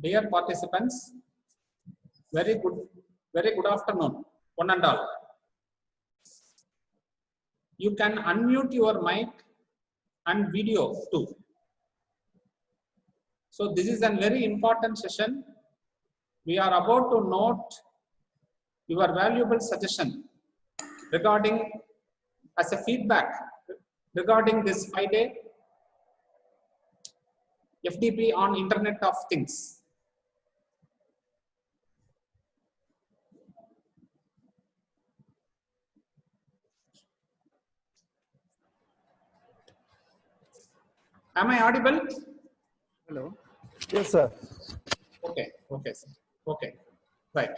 Dear participants, very good afternoon, one and all. You can unmute your mic and video too. So this is a very important session. We are about to note your valuable suggestion regarding as a feedback regarding this 5-day FDP on Internet of Things. Am I audible? Hello. Yes, sir. Okay, okay, sir. Okay, right.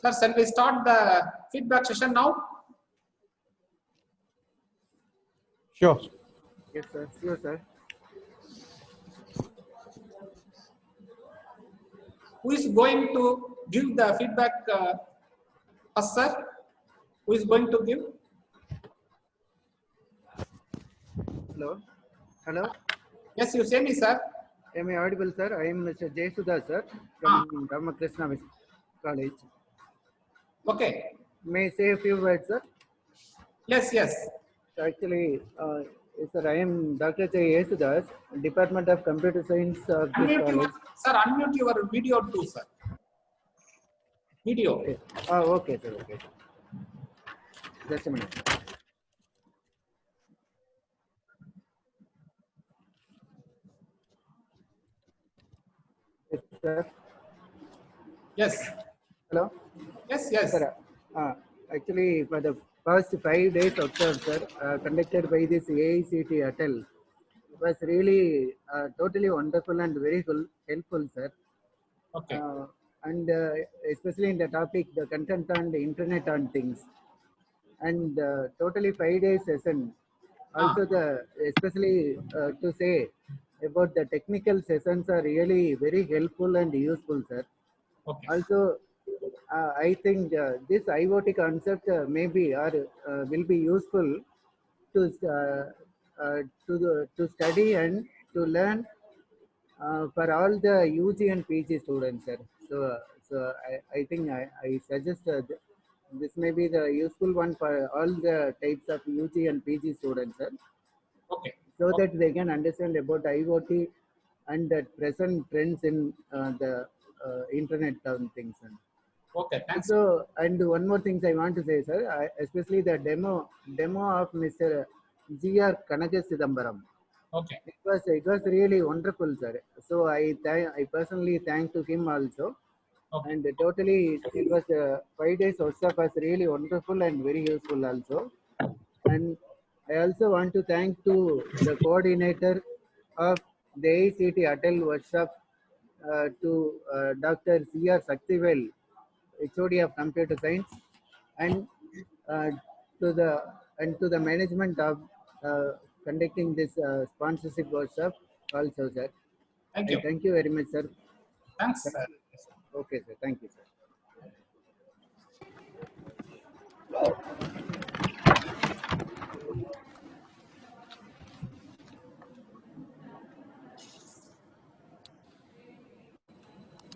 Sir, shall we start the feedback session now? Sure. Yes, sir. Sure, sir. Who is going to give the feedback first, sir? Who is going to give? Hello. Hello. Yes, you say me, sir. Am I audible, sir? I am Mr. Jayasudha, sir, from Ramakrishna College. Okay. May I say a few words, sir? Yes, yes. Actually, sir, I am Dr. Jayasudha, Department of Computer Science of this Unmute your, college. sir, unmute your video too, sir. Video. Okay. Okay, sir. Okay. Just a minute. Yes, sir. Yes. Hello. Yes, yes. Sir, actually, for the first 5 days observed, sir, conducted by this AICT Atal, it was really totally wonderful and very helpful, sir. Okay. And especially in the topic, the content on the Internet on Things, and totally 5 days session. Also, especially to say about the technical sessions are really very helpful and useful, sir. Okay. Also, I think this IoT concept maybe or will be useful to to study and to learn for all the UG and PG students, sir. So I think I suggest this may be the useful one for all the types of UG and PG students, sir. Okay. So Okay. that they can understand about IoT and the present trends in the Internet of Things. Sir. Okay. Thanks. So, and one more thing I want to say, sir, especially the demo of Mr. G.R. Kanagasidambaram. Okay. It was really wonderful, sir. So I personally thank to him also. Okay. And totally, it was 5 days workshop was really wonderful and very useful also. And I also want to thank to the coordinator of the AICT Atal workshop, to Dr. C.R. Saktivel, HOD of Computer Science, and uh, to the management of conducting this sponsorship workshop also, sir. Thank I you. thank you very much, sir. Thanks, sir. Okay, sir. Thank you, sir.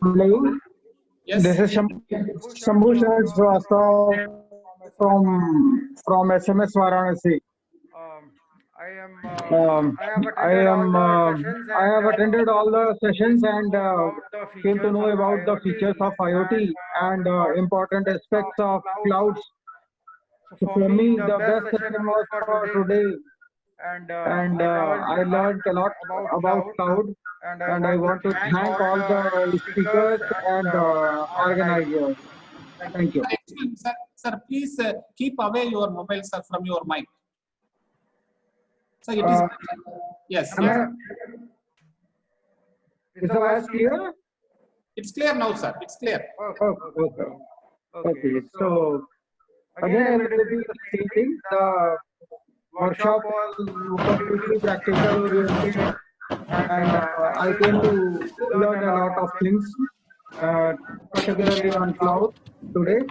Hello, Yes. this is Shambhu Srivastava from SMS Varanasi. I have attended all the sessions and came to know about the features of IoT and important aspects of clouds. So for me, the best session was for today, and I learned a lot about cloud. And I want to thank all the speakers and organizers. Thank you. Excellent, sir. Sir, please keep away your mobile, sir, from your mic. So it is. Yes. Yes. Is the voice clear? It's clear now, sir. It's clear. Okay. So again, I will repeat the same thing. The workshop was completely practical oriented, and I came to learn a lot of things, particularly on cloud today.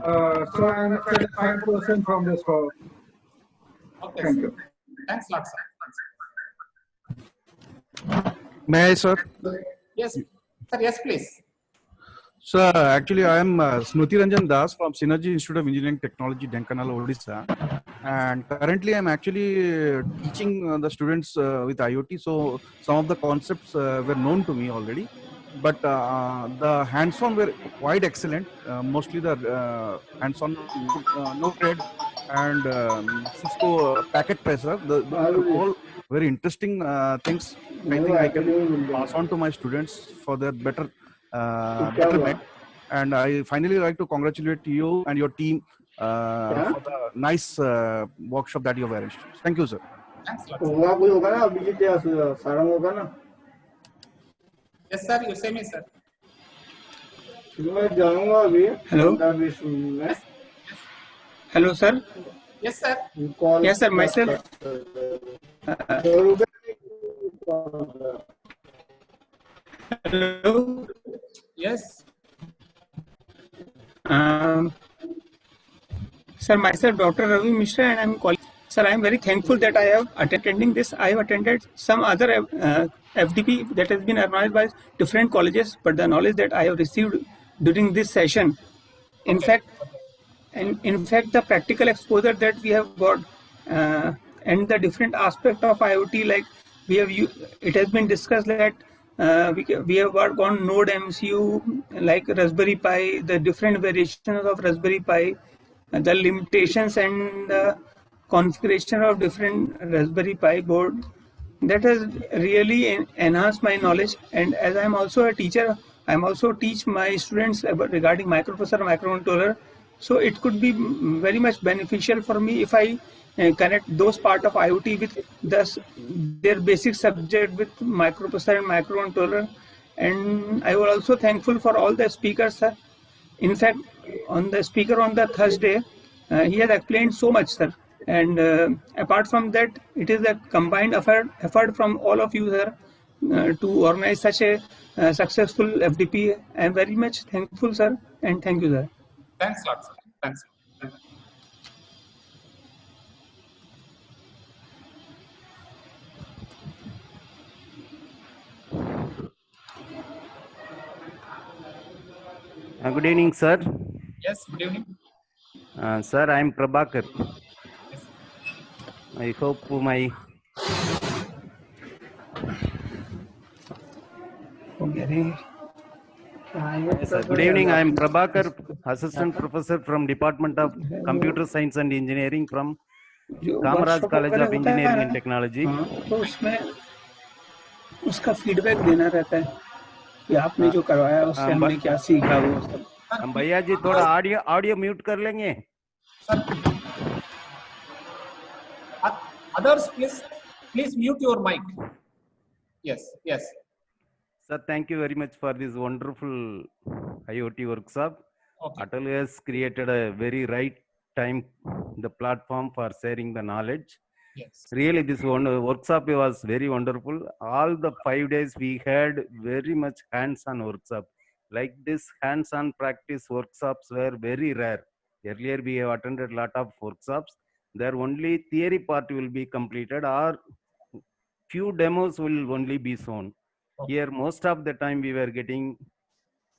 So I am a satisfied person from this work. Okay. Thank Sir. you. Thanks a lot, sir. May I, sir? Yes, sir. Yes, please. Sir, actually, I am Smuti Ranjan Das from Synergy Institute of Engineering Technology, Denkanal, Odisha. And currently, I'm actually teaching the students with IoT. So some of the concepts were known to me already. But the hands-on were quite excellent. Mostly the hands-on Node-RED and Cisco packet tracer. Those are all very interesting things. I think I can pass on to my students for their better betterment. And I finally like to congratulate you and your team for the nice workshop that you have arranged. Thank you, sir. Thanks a lot. होगा कोई होगा ना अभिजीत या सारंग होगा ना Yes, sir. You say me, sir. मैं जाऊंगा अभी Hello. 15-20 मिनट में Hello, sir. Yes, sir. Call Yes, sir. Myself. 2 रुपए Hello. Yes. Sir, myself, Dr. Ravi Mishra, and I'm calling. Sir, I am very thankful that I have attending this. I have attended some other FDP that has been organized by different colleges, but the knowledge that I have received during this session, in fact, the practical exposure that we have got and the different aspect of IoT, like it has been discussed that we have worked on Node MCU, like Raspberry Pi, the different variations of Raspberry Pi, the limitations and the configuration of different Raspberry Pi board. That has really enhanced my knowledge. And as I am also a teacher, I am also teach my students about regarding microprocessor, microcontroller. So it could be very much beneficial for me if I connect those part of IoT with their basic subject with microprocessor and microcontroller. And I was also thankful for all the speakers, sir. In fact, on the speaker on the Thursday, he has explained so much, sir. And apart from that, it is a combined effort from all of you, sir, to organize such a successful FDP. I am very much thankful, sir, and thank you, sir. Thanks a lot, sir. Thanks. Good evening, sir. Yes, good evening. Sir, I am Prabhakar. I hope my... Yes, sir. Good evening, I am Prabhakar, Assistant Professor from Department of Computer Science and Engineering from Kamaraj College of Engineering and Technology. तो उसमें उसका feedback देना रहता है कि आपने जो करवाया उससे हमने क्या सीखा वो सब. हम भैया जी थोड़ा ऑडियो म्यूट कर लेंगे. Others, please mute your mic. Yes. Sir, thank you very much for this wonderful IoT workshop. Okay. Atal has created a very right time, the platform for sharing the knowledge. Yes. Really, this workshop was very wonderful. All the 5 days we had very much hands-on workshop. Like this hands-on practice workshops were very rare. Earlier we have attended a lot of workshops. There only theory part will be completed or few demos will only be shown. Okay. Here most of the time we were getting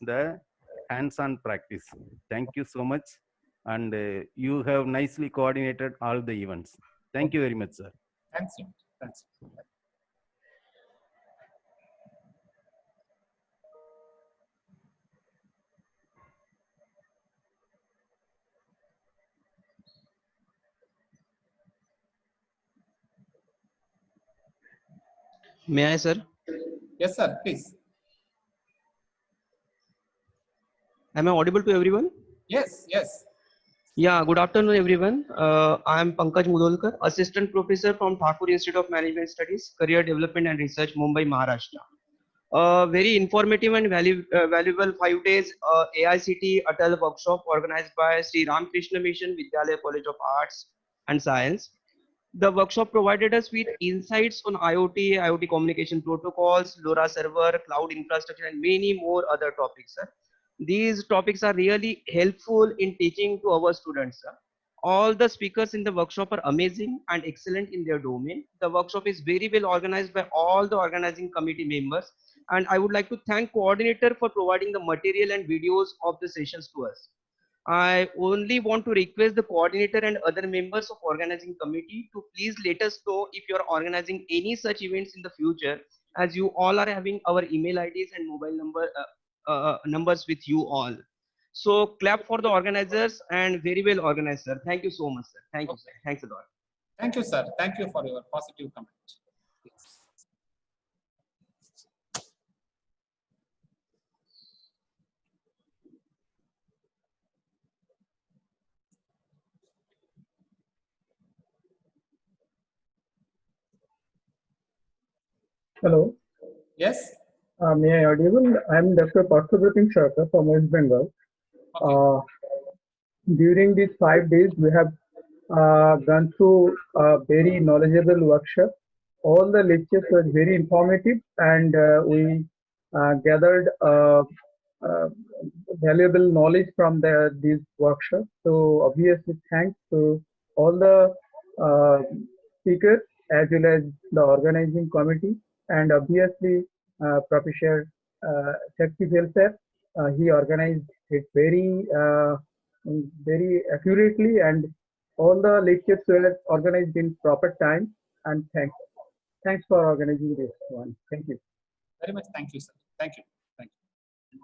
the hands-on practice. Thank you so much. And you have nicely coordinated all the events. Thank you very much, sir. Thanks. May I, sir? Yes, sir. Please. Am I audible to everyone? Yes. Yeah, good afternoon, everyone. I am Pankaj Mudolkar, Assistant Professor from Thakur Institute of Management Studies, Career Development and Research, Mumbai, Maharashtra. Very informative and valuable 5 days AICT Atal workshop organized by Sri Ramakrishna Mission Vidyalaya College of Arts and Science. The workshop provided us with insights on IoT, IoT communication protocols, LoRa server, cloud infrastructure, and many more other topics, sir. These topics are really helpful in teaching to our students, sir. All the speakers in the workshop are amazing and excellent in their domain. The workshop is very well organized by all the organizing committee members. And I would like to thank coordinator for providing the material and videos of the sessions to us. I only want to request the coordinator and other members of organizing committee to please let us know if you are organizing any such events in the future, as you all are having our email IDs and mobile numbers with you all. So clap for the organizers and very well organized, sir. Thank you so much, sir. Thank you, sir. Thanks a lot. Thank you, sir. Thank you for your positive comment. Hello, Yes. may I audible? I'm Dr. Parthapratim Sharkar from West Bengal. Okay. During these 5 days, we have gone through a very knowledgeable workshop. All the lectures were very informative, and we gathered valuable knowledge from these workshops. So obviously, thanks to all the speakers as well as the organizing committee, and obviously Professor Shakti Velser. He organized it very accurately, and all the lectures were organized in proper time. And thanks for organizing this one. Thank you. Very much. Thank you, sir. Thank you. Thank you.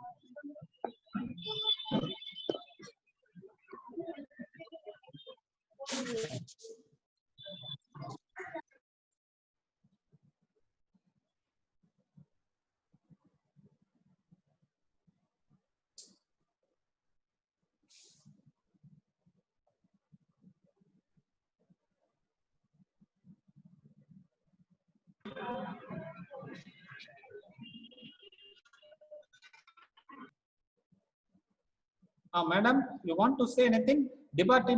Madam, you want to say anything? Debati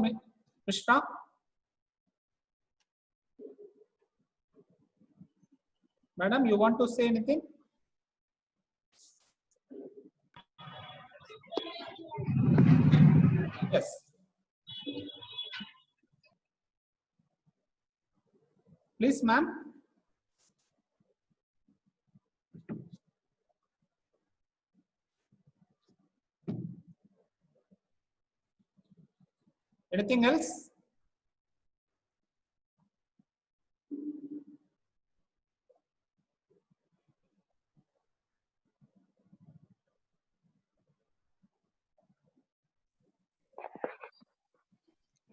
Mishra? Madam, you want to say anything? Yes. Please, ma'am. Anything else?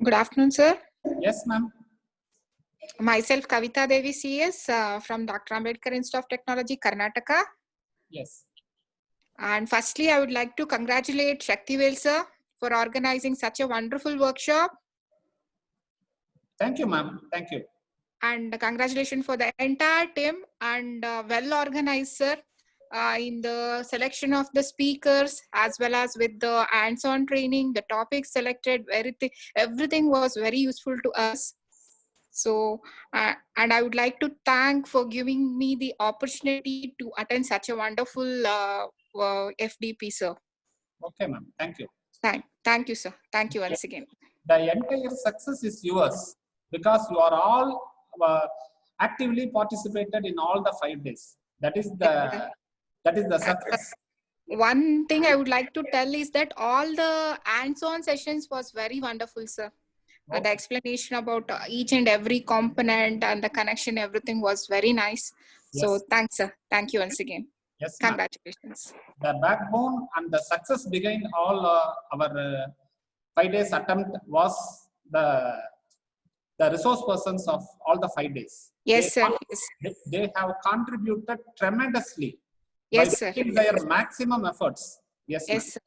Good afternoon, sir. Yes, ma'am. Myself, Kavita Devi CS from Dr. Ambedkar Institute of Technology, Karnataka. Yes. And firstly, I would like to congratulate Shaktivel sir for organizing such a wonderful workshop. Thank you, ma'am. Thank you. And congratulations for the entire team and well organized, sir, in the selection of the speakers as well as with the hands-on training, the topics selected, everything was very useful to us. So, and I would like to thank for giving me the opportunity to attend such a wonderful FDP, sir. Okay, ma'am. Thank you. Thank you, sir. Thank you once again. The entire success is yours because you are all actively participated in all the 5 days. That is the success. One thing I would like to tell is that all the hands-on sessions was very wonderful, sir. Okay. The explanation about each and every component and the connection, everything was very nice. Yes. So thanks, sir. Thank you once again. Yes, congratulations. The backbone and the success behind all our 5 days attempt was the resource persons of all the 5 days. Yes, sir. They have contributed tremendously. Yes, by sir. making their maximum efforts. Yes, yes, sir.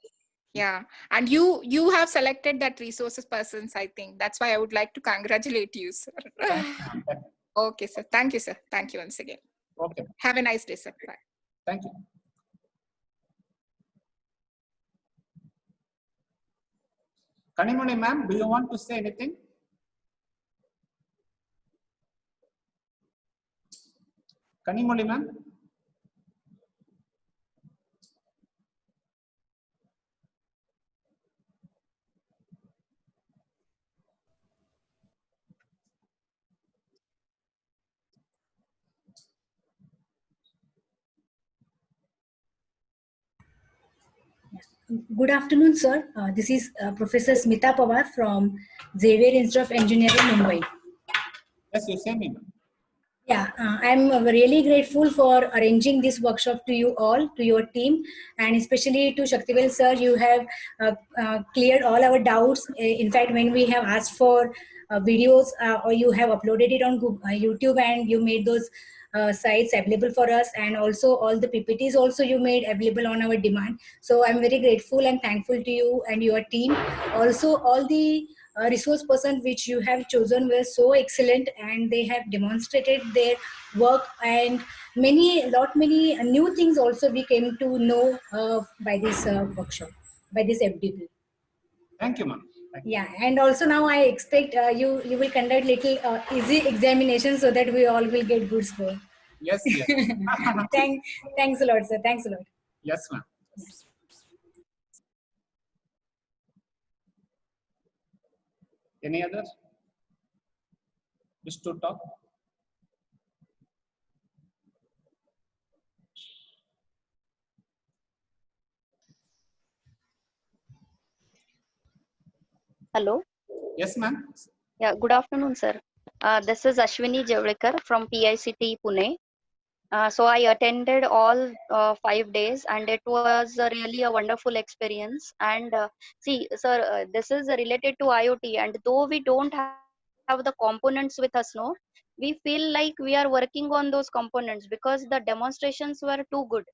Yeah, and you have selected that resources persons, I think. That's why I would like to congratulate you, sir. Okay, sir. Thank you, sir. Thank you once again. Okay. Have a nice day, sir. Bye. Thank you. Kanimoni ma'am, do you want to say anything? Kanimoni ma'am? Good afternoon, sir. This is Professor Smita Pawar from Xavier Institute of Engineering, Mumbai. Yes, you say me. Yeah, I'm really grateful for arranging this workshop to you all, to your team, and especially to Shaktivel sir. You have cleared all our doubts. In fact, when we have asked for videos or you have uploaded it on YouTube and you made those sites available for us, and also all the PPTs also you made available on our demand. So I'm very grateful and thankful to you and your team. Also, all the resource person which you have chosen were so excellent, and they have demonstrated their work, and many new things also we came to know by this workshop, by this FDP. Thank you, ma'am. Yeah, and also now I expect you will conduct little easy examination so that we all will get good score. Yes, yes. Thanks a lot, sir. Thanks a lot. Yes, ma'am. Any other wish to talk? Hello. Yes, ma'am. Yeah, good afternoon, sir. This is Ashwini Javlikar from PICT Pune. So I attended all 5 days, and it was really a wonderful experience. And see, sir, this is related to IoT, and though we don't have the components with us, no, we feel like we are working on those components because the demonstrations were too good.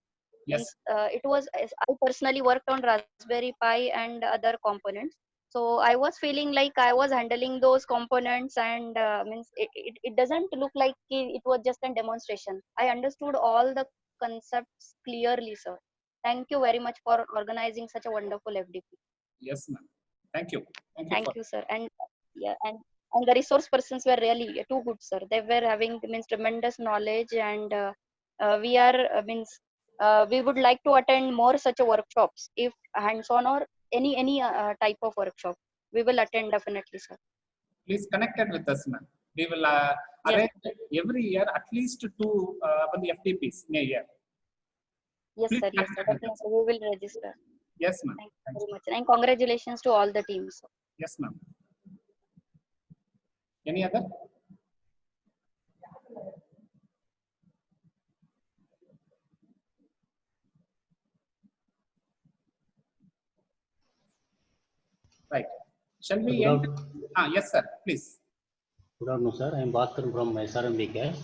Yes. It was, I personally worked on Raspberry Pi and other components. So I was feeling like I was handling those components, and it doesn't look like it was just a demonstration. I understood all the concepts clearly, sir. Thank you very much for organizing such a wonderful FDP. Yes, ma'am. Thank you. Thank you, sir. And yeah, and the resource persons were really too good, sir. They were having tremendous knowledge, and we are we would like to attend more such a workshops, if hands-on or any type of workshop. We will attend definitely, sir. Please connected with us, ma'am. We will Yes. arrange every year at least 2 FDPs in a year. Yes, Please sir. Yes, sir. connect with us. Definitely, we will register. Yes, ma'am. Thank you very much, and congratulations to all the teams. Yes, ma'am. Any other? Right. Shall we end? Yes, sir. Please. Good afternoon, sir. I am Bhaskar from SRMBK.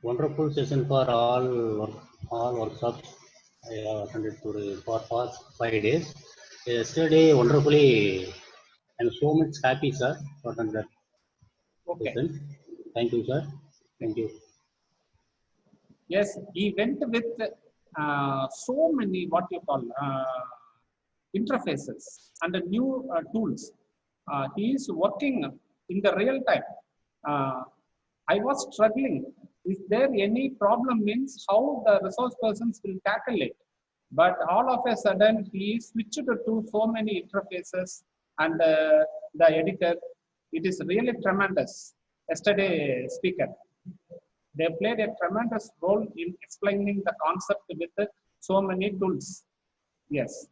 Wonderful session for all workshops I have attended for past 5 days. Yesterday, wonderfully, I am so much happy, sir, for that session. Thank you, sir. Thank you. Yes, he went with so many what you call interfaces and the new tools. He is working in the real time. I was struggling. Is there any problem? Means how the resource persons will tackle it. But all of a sudden, he switched to so many interfaces and the editor. It is really tremendous. Yesterday, speaker. They played a tremendous role in explaining the concept with so many tools. Yes.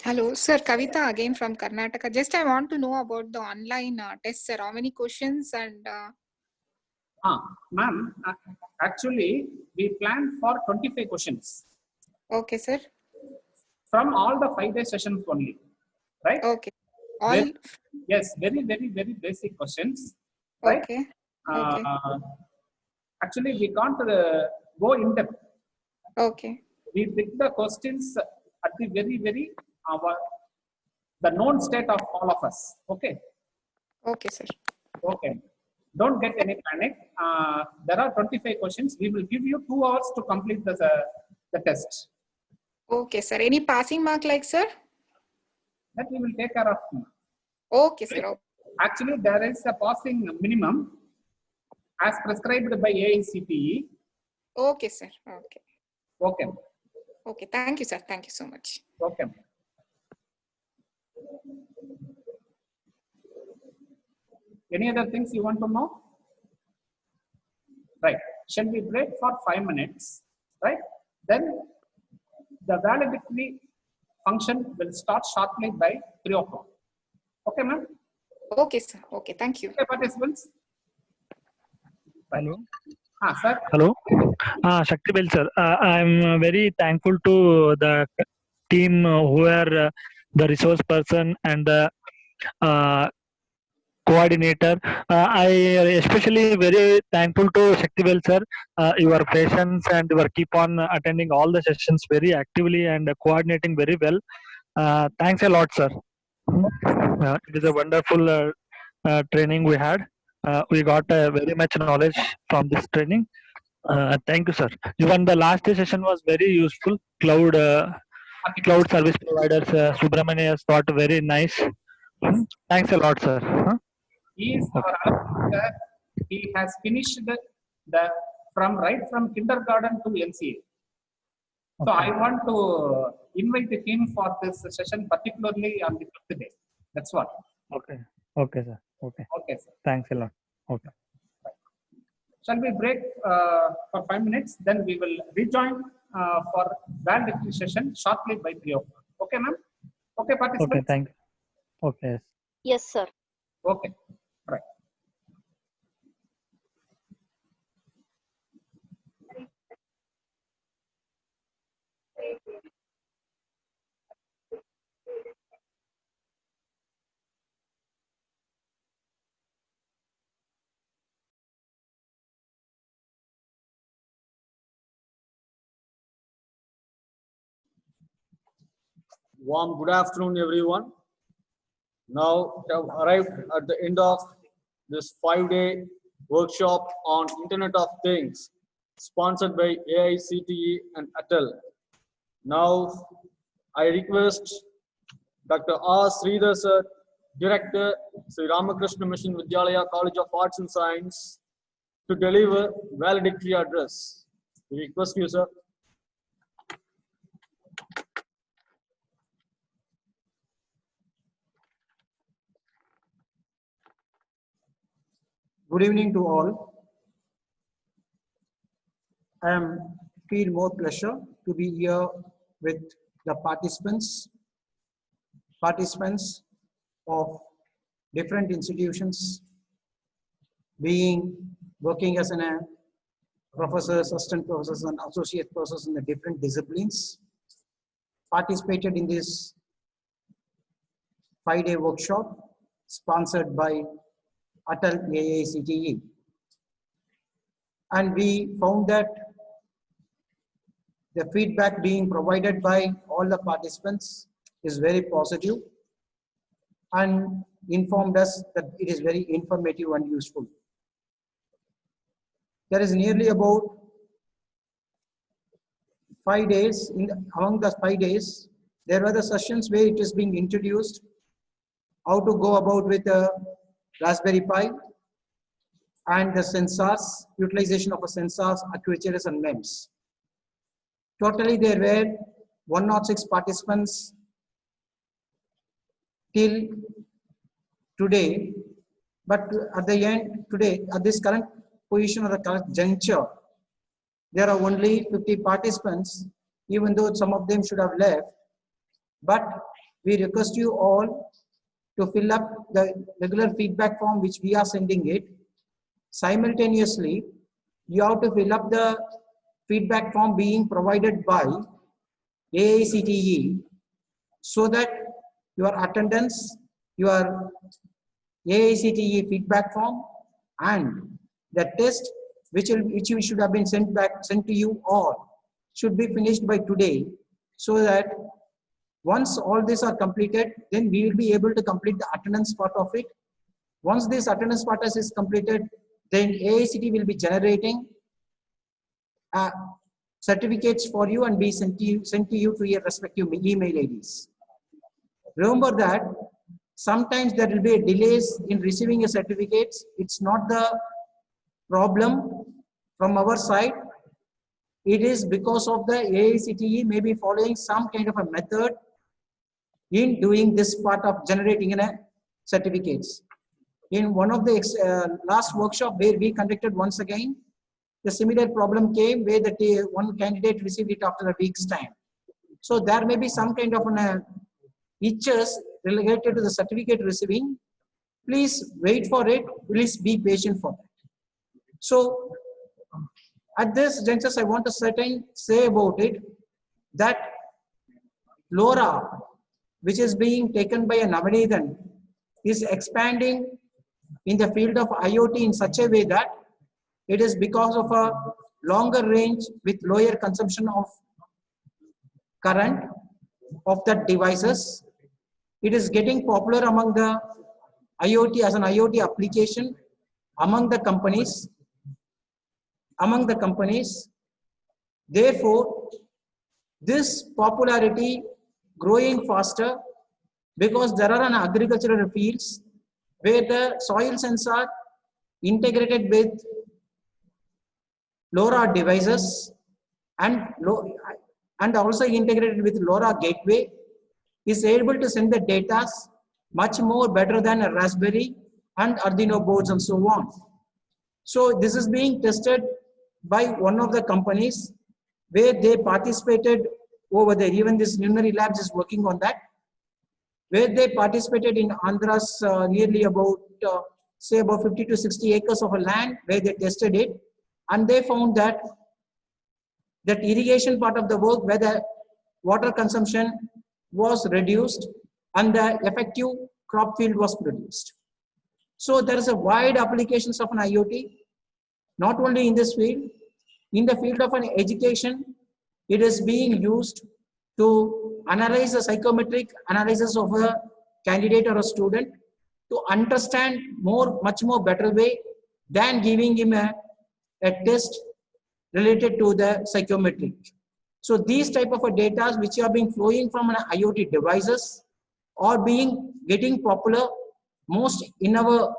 Hello, sir. Kavita again from Karnataka. Just I want to know about the online test, sir. How many questions and... Ma'am, actually, we planned for 25 questions. Okay, sir. From all the 5-day sessions only, right? Okay. All... Yes, very basic questions, right? Okay. Okay. Actually, we can't go in depth. Okay. We pick the questions at the very the known state of all of us. Okay. Okay, sir. Okay. Don't get any panic. There are 25 questions. We will give you 2 hours to complete the test. Okay, sir. Any passing mark like, sir? That we will take care of. Okay, sir. Okay. Actually, there is a passing minimum as prescribed by AICTE. Okay, sir. Okay. Okay. Okay. Thank you, sir. Thank you so much. Okay. Any other things you want to know? Right. Shall we break for 5 minutes? Right. Then the valedictory function will start shortly by 3 o'clock. Okay, ma'am? Okay, sir. Okay, thank you. Okay, participants. Hello. Sir. Hello. Shakti sir. I'm very thankful to the team who are the resource person and the coordinator. I especially very thankful to Shakti sir. Your patience and your keep on attending all the sessions very actively and coordinating very well. Thanks a lot, sir. It is a wonderful training we had. We got very much knowledge from this training. Thank you, sir. Even the last session was very useful. Cloud service providers, Subramania has taught very nice. Thanks a lot, sir. He is our teacher. He has finished right from kindergarten to MCA. So I want to invite him for this session, particularly on the 5th day. That's what. Okay. Okay, sir. Okay. Okay, sir. Thanks a lot. Okay. Shall we break for 5 minutes? Then we will rejoin for valedictory session shortly by 3 o'clock. Okay, ma'am? Okay, participants? Okay, thank you. Okay. Yes, sir. Okay, right. Warm good afternoon, everyone. Now we have arrived at the end of this 5-day workshop on Internet of Things, sponsored by AICTE and ATEL. Now I request Dr. R. Sridhar sir, Director, Sri Ramakrishna Mission Vidyalaya College of Arts and Science, to deliver valedictory address. We request you, sir. Good evening to all. I feel more pleasure to be here with the participants of different institutions, working as a professors, assistant professors, and associate professors in the different disciplines, participated in this 5-day workshop sponsored by ATEL AICTE. And we found that the feedback being provided by all the participants is very positive and informed us that it is very informative and useful. There is nearly about 5 days. Among the 5 days, there were the sessions where it is being introduced how to go about with a Raspberry Pi and the sensors, utilization of a sensors, actuators and MEMS. Totally there were 106 participants till today, but at the end today, at this current position or the current juncture, there are only 50 participants, even though some of them should have left. But we request you all to fill up the regular feedback form which we are sending it. Simultaneously, you have to fill up the feedback form being provided by AICTE so that your attendance, your AICTE feedback form and the test which should have been sent to you all should be finished by today, so that once all these are completed, then we will be able to complete the attendance part of it. Once this attendance part is completed, then AICTE will be generating certificates for you and be sent to you to your respective email IDs. Remember that sometimes there will be delays in receiving your certificates. It's not the problem from our side. It is because of the AICTE may be following some kind of a method in doing this part of generating certificates. In one of the last workshop where we conducted once again, the similar problem came where the one candidate received it after a week's time. So there may be some kind of itches related to the certificate receiving. Please wait for it. Please be patient for that. So at this juncture, I want to say about it that LoRa, which is being taken by a Navaneethan, is expanding in the field of IoT in such a way that it is because of a longer range with lower consumption of current of the devices. It is getting popular among the IoT as an IoT application among the companies. Therefore, this popularity growing faster because there are agricultural fields where the soil sensor integrated with LoRa devices and also integrated with LoRa gateway is able to send the data much more better than a Raspberry and Arduino boards and so on. So this is being tested by one of the companies where they participated over there. Even this Nunari Labs is working on that, where they participated in Andhra's nearly about say about 50 to 60 acres of a land where they tested it, and they found that irrigation part of the work where the water consumption was reduced and the effective crop field was produced. So there is a wide applications of an IoT, not only in this field, in the field of an education, it is being used to analyze the psychometric analysis of a candidate or a student to understand much more better way than giving him a test related to the psychometric. So these type of data which are being flowing from an IoT devices are getting popular most in our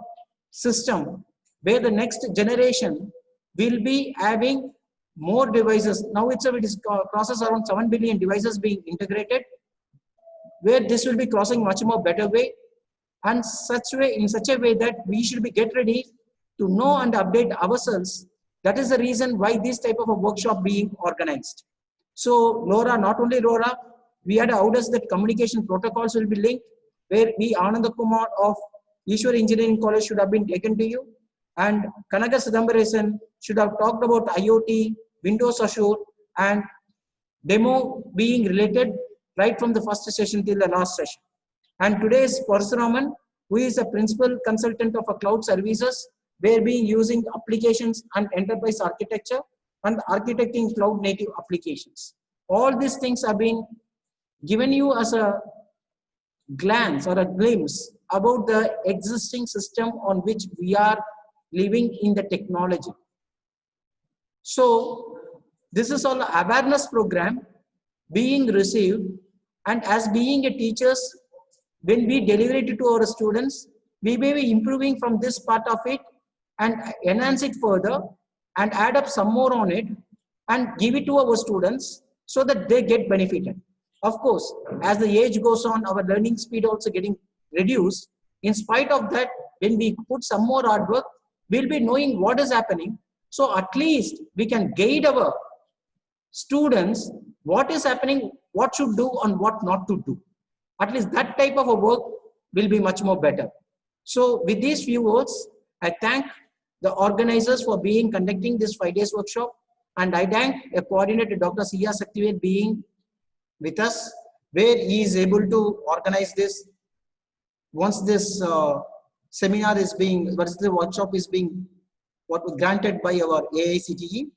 system, where the next generation will be having more devices. Now it is crosses around 7 billion devices being integrated, where this will be crossing much more better way and in such a way that we should be get ready to know and update ourselves. That is the reason why this type of a workshop being organized. So LoRa, not only LoRa, we had outdoors that communication protocols will be linked, where we Ananda Kumar of Ishwar Engineering College should have been taken to you, and Kanaga Sidambaresan should have talked about IoT, Windows Azure, and demo being related right from the first session till the last session. And today's Parasuraman, who is a principal consultant of a cloud services, where being using applications and enterprise architecture and architecting cloud native applications. All these things are being given you as a glance or a glimpse about the existing system on which we are living in the technology. So this is all awareness program being received, and as being a teachers, when we deliver it to our students, we may be improving from this part of it and enhance it further and add up some more on it and give it to our students so that they get benefited. Of course, as the age goes on, our learning speed also getting reduced. In spite of that, when we put some more hard work, we'll be knowing what is happening. So at least we can guide our students what is happening, what should do and what not to do. At least that type of a work will be much more better. So with these few words, I thank the organizers for conducting this 5 days workshop, and I thank a coordinator, Dr. C.R. Saktivel, being with us, where he is able to organize this. Once this seminar is once the workshop is being granted by our AICTE,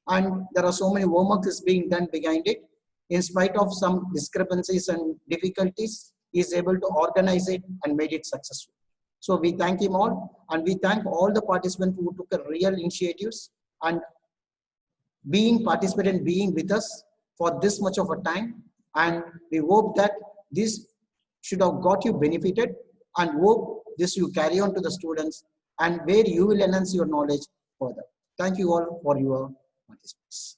and there are so many homework is being done behind it. In spite of some discrepancies and difficulties, he is able to organize it and made it successful. So we thank him all, and we thank all the participants who took a real initiatives and participated and being with us for this much of a time. And we hope that this should have got you benefited, and hope this you carry on to the students and where you will enhance your knowledge further. Thank you all for your participation.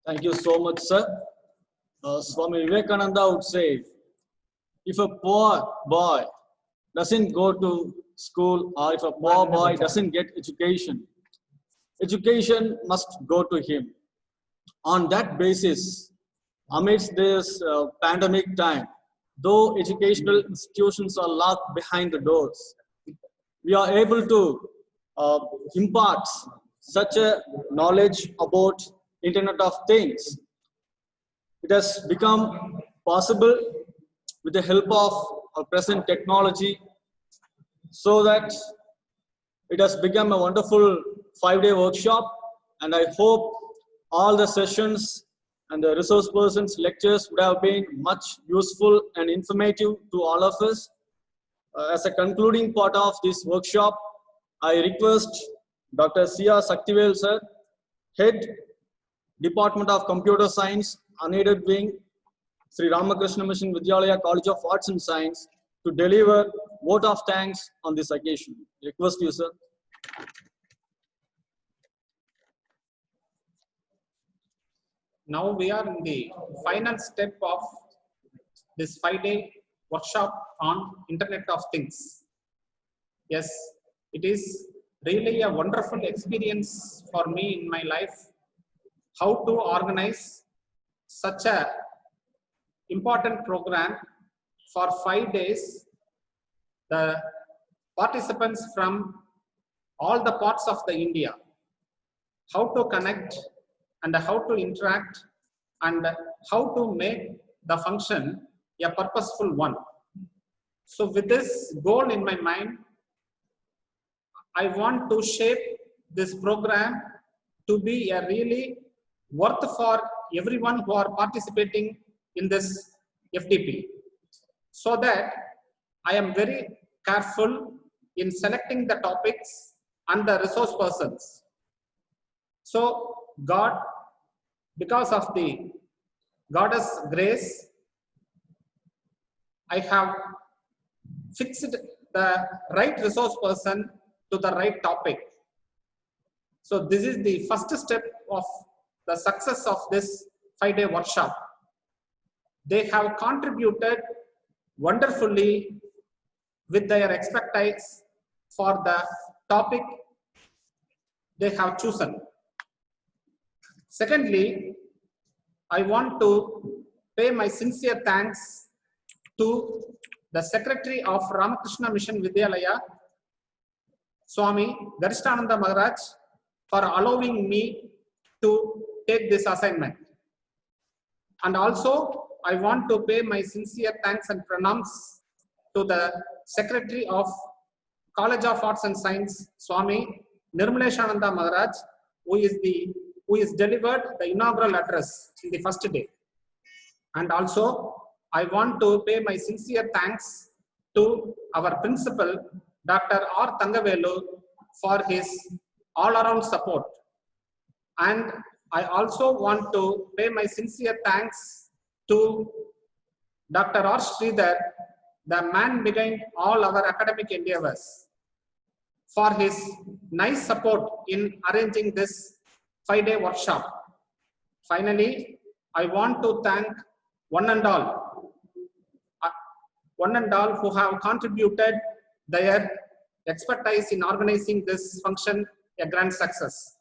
Thank you so much, sir. Swami Vivekananda would say, if a poor boy doesn't go to school or if a poor boy doesn't get education, education must go to him. On that basis, amidst this pandemic time, though educational institutions are locked behind the doors, we are able to impart such a knowledge about Internet of Things. It has become possible with the help of present technology, so that it has become a wonderful 5-day workshop, and I hope all the sessions and the resource persons lectures would have been much useful and informative to all of us. As a concluding part of this workshop, I request Dr. C.R. Saktivel sir, Head Department of Computer Science, Unaided Wing, Sri Ramakrishna Mission Vidyalaya College of Arts and Science, to deliver vote of thanks on this occasion. Request you, sir. Now we are in the final step of this 5-day workshop on Internet of Things. Yes, it is really a wonderful experience for me in my life, how to organize such a important program for 5 days. The participants from all the parts of the India, how to connect and how to interact and how to make the function a purposeful one. So with this goal in my mind, I want to shape this program to be a really worth for everyone who are participating in this FDP, so that I am very careful in selecting the topics and the resource persons. So God, because of the Goddess grace, I have fixed the right resource person to the right topic. So this is the first step of the success of this 5-day workshop. They have contributed wonderfully with their expertise for the topic they have chosen. Secondly, I want to pay my sincere thanks to the Secretary of Ramakrishna Mission Vidyalaya, Swami Garishtananda Maharaj, for allowing me to take this assignment. And also, I want to pay my sincere thanks and pranams to the Secretary of College of Arts and Science, Swami Nirmaleshananda Maharaj, who is delivered the inaugural address in the first day. And also, I want to pay my sincere thanks to our principal, Dr. R. Thangavelu, for his all-around support. And I also want to pay my sincere thanks to Dr. R. Sridhar, the man behind all our academic endeavors, for his nice support in arranging this 5-day workshop. Finally, I want to thank one and all who have contributed their expertise in organizing this function a grand success.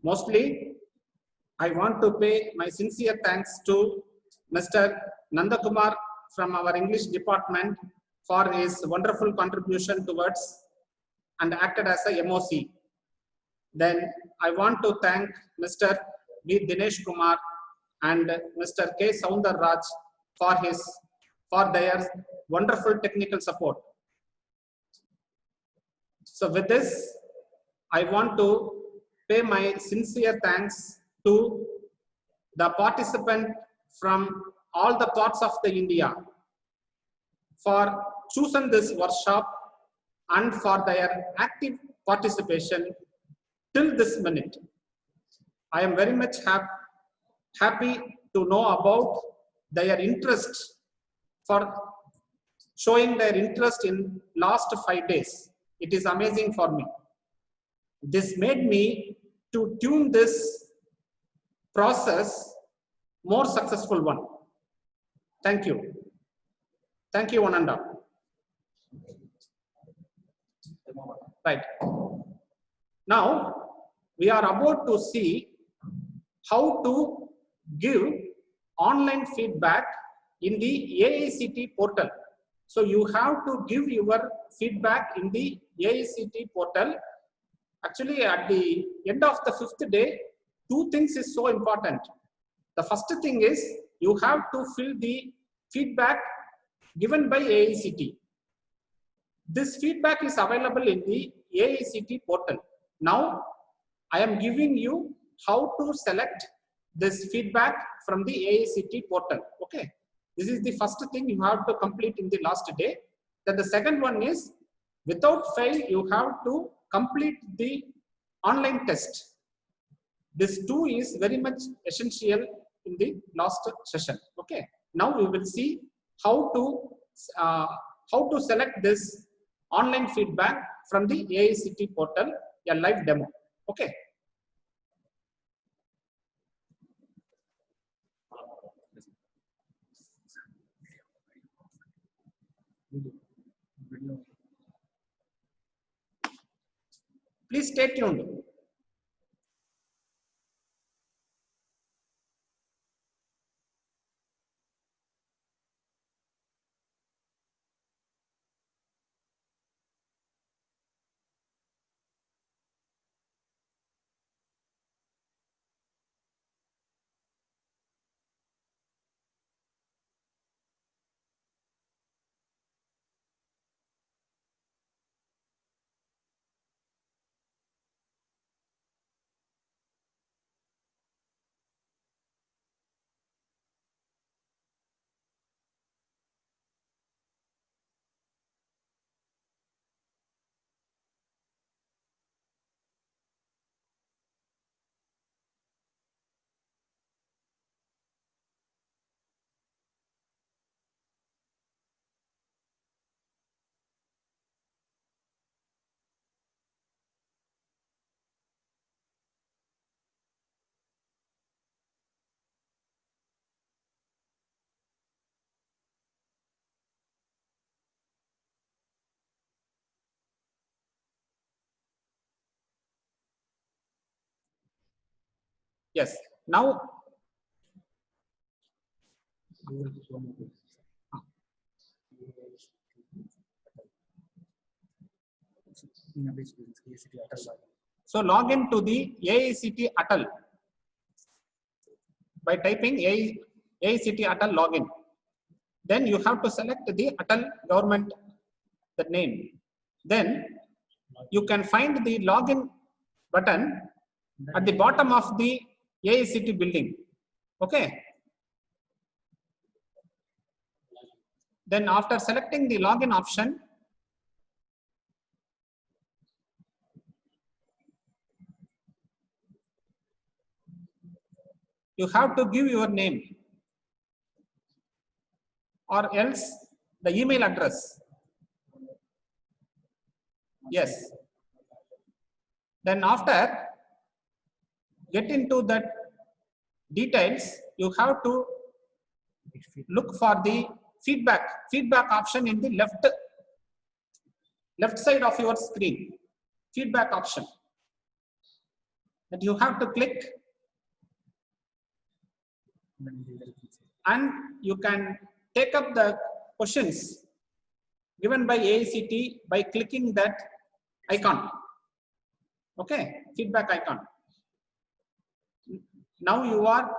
Mostly, I want to pay my sincere thanks to Mr. Nandakumar from our English department for his wonderful contribution towards and acted as a MOC. Then I want to thank Mr. V. Dinesh Kumar and Mr. K. Soundar Raj for their wonderful technical support. So with this, I want to pay my sincere thanks to the participant from all the parts of the India for choosing this workshop and for their active participation till this minute. I am very much happy to know about their interest, for showing their interest in last 5 days. It is amazing for me. This made me to tune this process more successful one. Thank you. Thank you, one and all. Right. Now, we are about to see how to give online feedback in the AICT portal. So you have to give your feedback in the AICT portal. Actually, at the end of the 5th day, 2 things is so important. The first thing is you have to fill the feedback given by AICT. This feedback is available in the AICT portal. Now, I am giving you how to select this feedback from the AICT portal. Okay, this is the first thing you have to complete in the last day. Then the second one is, without fail, you have to complete the online test. This too is very much essential in the last session. Okay, now we will see how to select this online feedback from the AICT portal, a live demo. Okay. Please stay tuned. Yes. Now, so log in to the AICT Atal by typing AICT Atal login. Then you have to select the Atal government, the name. Then you can find the login button at the bottom of the AICT building. Okay. Then after selecting the login option, you have to give your name or else the email address. Yes. Then after get into that details, you have to look for the feedback option in the left side of your screen. Feedback option that you have to click, and you can take up the questions given by AICT by clicking that icon. Okay, feedback icon. Now you have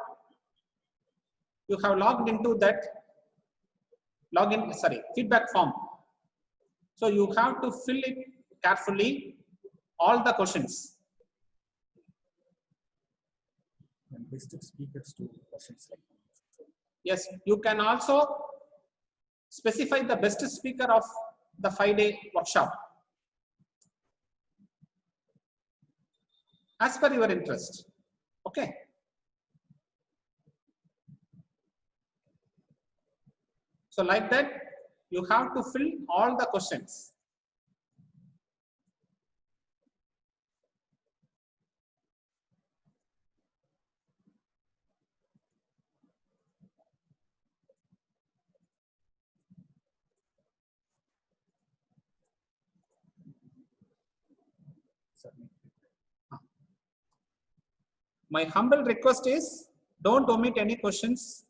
logged into that feedback form. So you have to fill it carefully, all the questions. And best speakers to questions like that. Yes, you can also specify the best speaker of the 5-day workshop as per your interest. Okay. So like that, you have to fill all the questions. My humble request is don't omit any questions.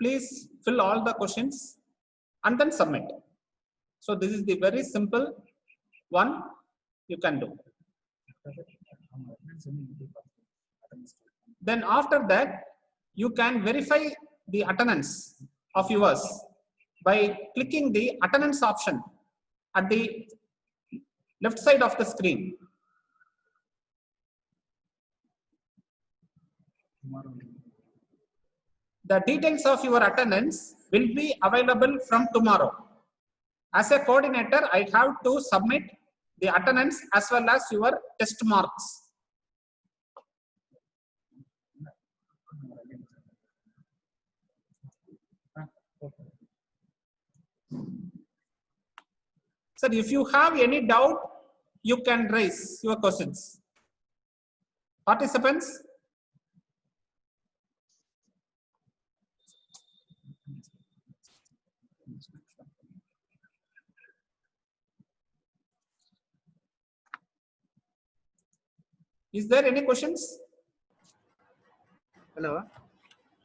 Please fill all the questions and then submit. So this is the very simple one you can do. Then after that, you can verify the attendance of yours by clicking the attendance option at the left side of the screen. The details of your attendance will be available from tomorrow. As a coordinator, I have to submit the attendance as well as your test marks. Sir, if you have any doubt, you can raise your questions. Participants? Is there any questions? Hello.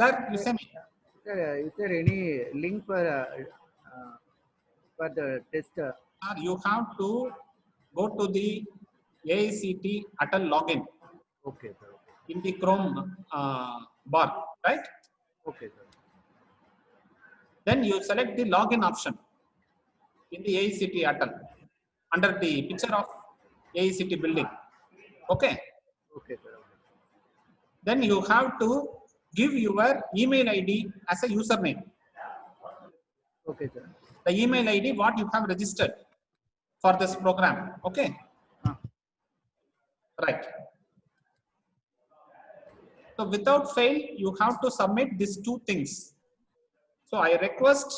Sir, you say me. Sir, is there any link for the test? You have to go to the AICT Atal login. Okay, sir. In the Chrome bar, right? Okay, sir. Then you select the login option in the AICT Atal under the picture of AICT building. Okay. Okay, sir. Then you have to give your email ID as a username. Okay, sir. The email ID what you have registered for this program. Okay. Right. So without fail, you have to submit these two things. So I request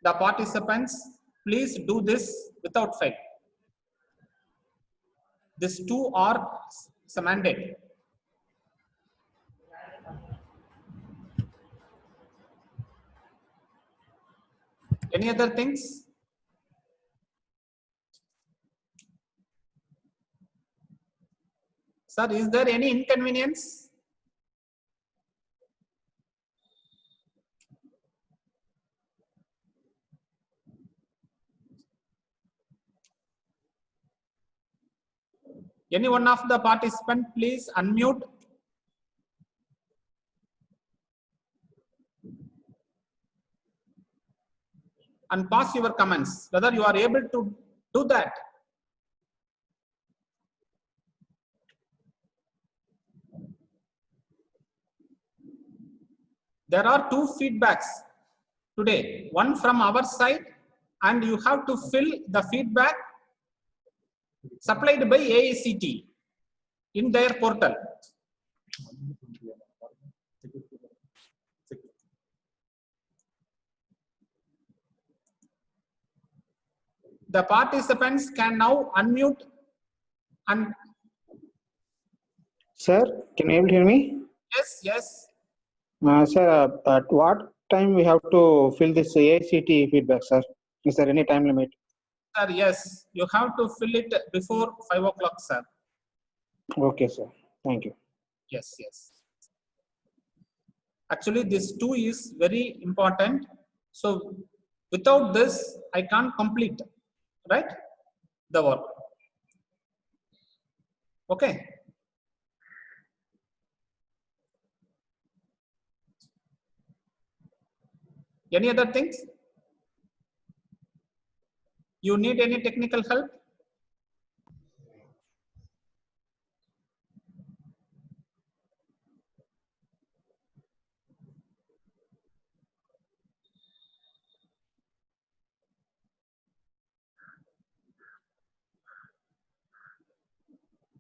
the participants, please do this without fail. These two are a mandate. Any other things? Sir, is there any inconvenience? Any one of the participant, please unmute. And pass your comments, whether you are able to do that. There are two feedbacks today, one from our side, and you have to fill the feedback supplied by AICT in their portal. The participants can now unmute and. Sir, can you able to hear me? Yes, yes. Sir, at what time we have to fill this AICT feedback, sir? Is there any time limit? Sir, yes, you have to fill it before 5 o'clock, sir. Okay, sir. Thank you. Yes, yes. Actually, this two is very important. So without this, I can't complete, right, the work. Okay. Any other things? You need any technical help?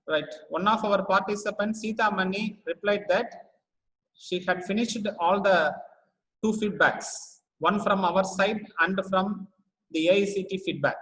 Right. One of our participants, Sita Mani, replied that she had finished all the two feedbacks, one from our side and from the AICT feedback.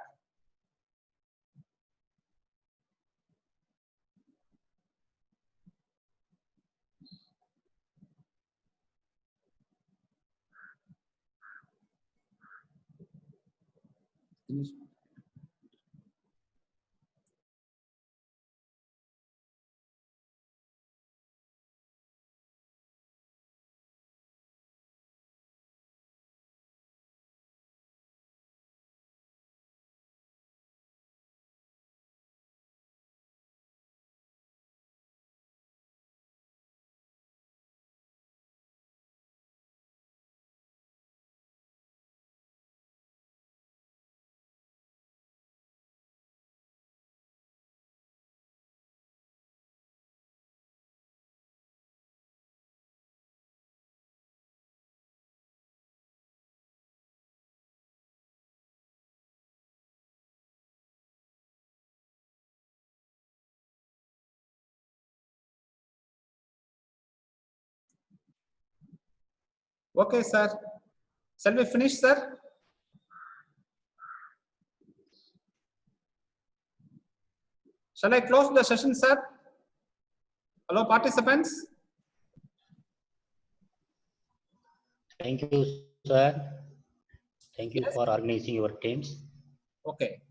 Okay, sir. Shall we finish, sir? Shall I close the session, sir? Hello, participants. Thank you, sir. Thank you for organizing your teams. Okay.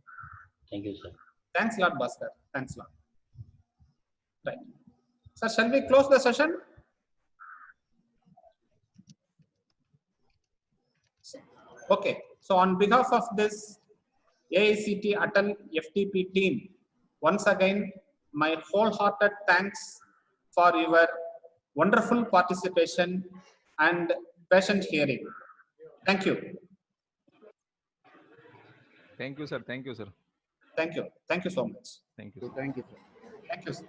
Thank you, sir. Thanks a lot, Bhaskar. Thanks a lot. Right. Sir, shall we close the session? Okay. So on behalf of this AICT Atal FTP team, once again, my wholehearted thanks for your wonderful participation and patient hearing. Thank you. Thank you, sir. Thank you, sir. Thank you. Thank you so much. Thank you, sir. Thank you, sir. Thank you, sir.